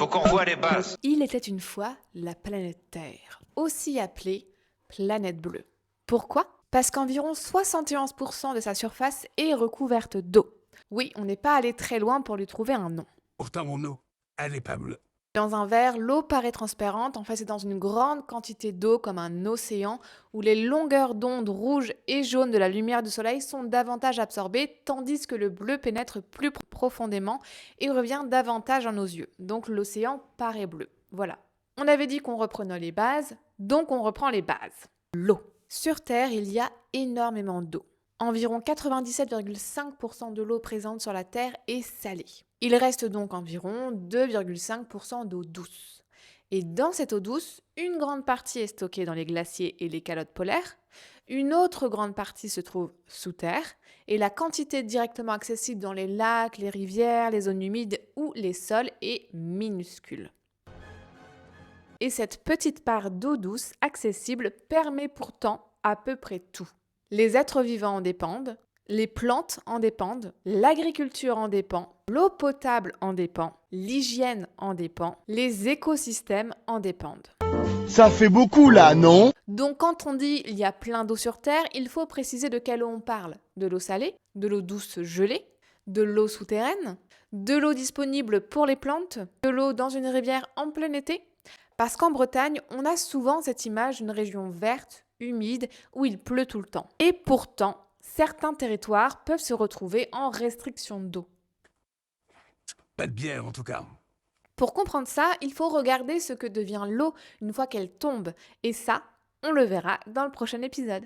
Faut qu'on revoie les bases. Il était une fois la planète Terre, aussi appelée planète bleue. Pourquoi? Parce qu'environ 71% de sa surface est recouverte d'eau. Oui, on n'est pas allé très loin pour lui trouver un nom. Pourtant, mon eau, elle est pas bleue. Dans un verre, l'eau paraît transparente, en fait c'est dans une grande quantité d'eau comme un océan où les longueurs d'onde rouges et jaunes de la lumière du soleil sont davantage absorbées tandis que le bleu pénètre plus profondément et revient davantage dans nos yeux. Donc l'océan paraît bleu. Voilà. On avait dit qu'on reprenait les bases, donc on reprend les bases. L'eau. Sur Terre, il y a énormément d'eau. Environ 97,5% de l'eau présente sur la Terre est salée. Il reste donc environ 2,5% d'eau douce. Et dans cette eau douce, une grande partie est stockée dans les glaciers et les calottes polaires, une autre grande partie se trouve sous terre, et la quantité directement accessible dans les lacs, les rivières, les zones humides ou les sols est minuscule. Et cette petite part d'eau douce accessible permet pourtant à peu près tout. Les êtres vivants en dépendent, les plantes en dépendent, l'agriculture en dépend, l'eau potable en dépend, l'hygiène en dépend, les écosystèmes en dépendent. Ça fait beaucoup là, non? Donc quand on dit il y a plein d'eau sur Terre, il faut préciser de quelle eau on parle. De l'eau salée, de l'eau douce gelée, de l'eau souterraine, de l'eau disponible pour les plantes, de l'eau dans une rivière en plein été. Parce qu'en Bretagne, on a souvent cette image d'une région verte, humide, où il pleut tout le temps. Et pourtant, certains territoires peuvent se retrouver en restriction d'eau. Pas de bière, en tout cas. Pour comprendre ça, il faut regarder ce que devient l'eau une fois qu'elle tombe. Et ça, on le verra dans le prochain épisode.